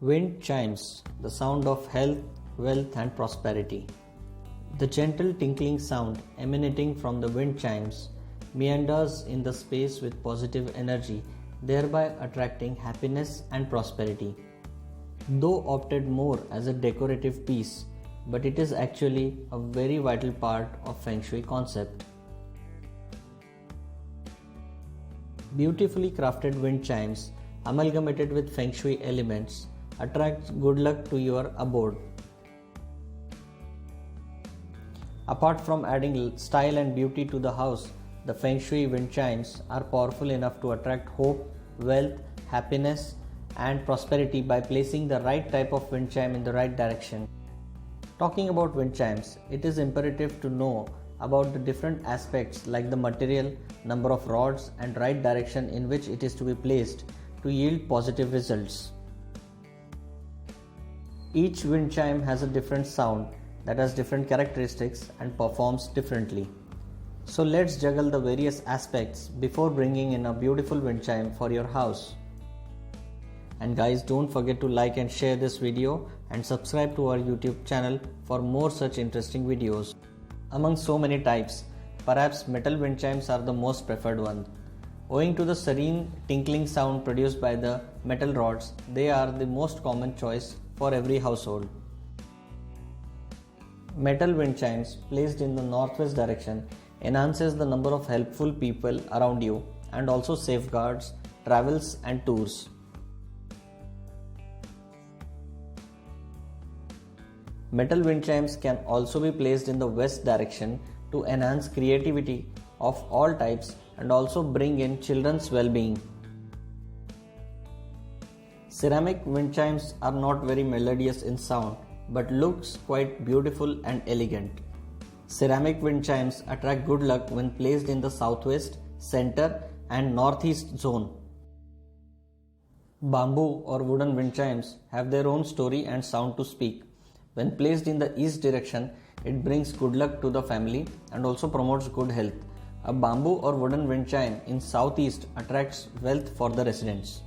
Wind chimes, the sound of health, wealth, and prosperity. The gentle tinkling sound emanating from the wind chimes meanders in the space with positive energy, thereby attracting happiness and prosperity. Though opted more as a decorative piece, but it is actually a very vital part of Feng Shui concept. Beautifully crafted wind chimes amalgamated with Feng Shui elements attracts good luck to your abode. Apart from adding style and beauty to the house, the Feng Shui wind chimes are powerful enough to attract hope, wealth, happiness, and prosperity by placing the right type of wind chime in the right direction. Talking about wind chimes, it is imperative to know about the different aspects like the material, number of rods, and right direction in which it is to be placed to yield positive results. Each wind chime has a different sound that has different characteristics and performs differently. So let's juggle the various aspects before bringing in a beautiful wind chime for your house. And guys, don't forget to like and share this video and subscribe to our YouTube channel for more such interesting videos. Among so many types, perhaps metal wind chimes are the most preferred one. Owing to the serene tinkling sound produced by the metal rods, they are the most common choice for every household. Metal wind chimes placed in the northwest direction enhances the number of helpful people around you and also safeguards travels and tours. Metal wind chimes can also be placed in the west direction to enhance creativity of all types and also bring in children's well-being. Ceramic wind chimes are not very melodious in sound but looks quite beautiful and elegant. Ceramic wind chimes attract good luck when placed in the southwest, center, and northeast zone. Bamboo or wooden wind chimes have their own story and sound to speak. When placed in the east direction, it brings good luck to the family and also promotes good health. A bamboo or wooden wind chime in southeast attracts wealth for the residents.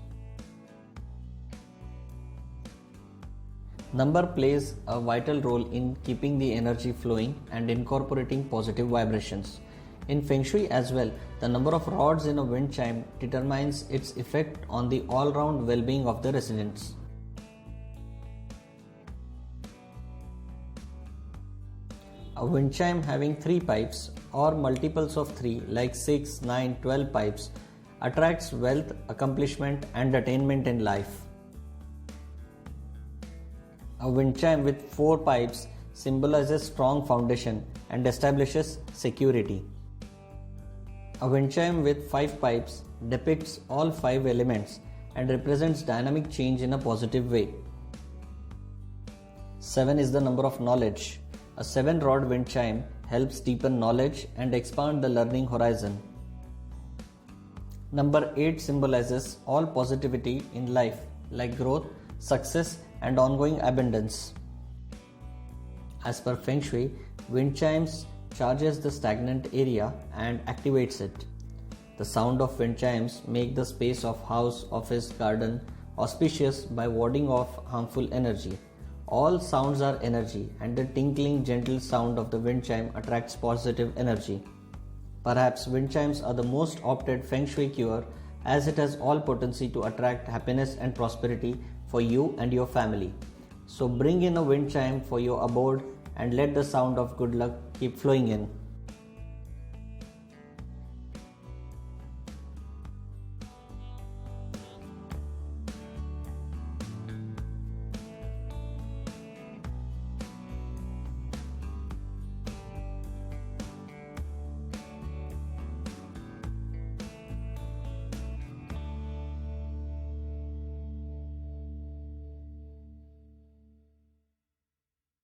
Number plays a vital role in keeping the energy flowing and incorporating positive vibrations. In Feng Shui as well, the number of rods in a wind chime determines its effect on the all-round well-being of the residents. A wind chime having 3 pipes or multiples of 3 like 6, 9, 12 pipes attracts wealth, accomplishment, and attainment in life. A wind chime with 4 pipes symbolizes strong foundation and establishes security. A wind chime with 5 pipes depicts all 5 elements and represents dynamic change in a positive way. 7 is the number of knowledge. A 7-rod wind chime helps deepen knowledge and expand the learning horizon. Number 8 symbolizes all positivity in life like growth, success, and ongoing abundance. As per Feng Shui, wind chimes charges the stagnant area and activates it. The sound of wind chimes make the space of house, office, garden auspicious by warding off harmful energy. All sounds are energy and the tinkling gentle sound of the wind chime attracts positive energy. Perhaps wind chimes are the most opted Feng Shui cure as it has all potency to attract happiness and prosperity for you and your family. So bring in a wind chime for your abode and let the sound of good luck keep flowing in.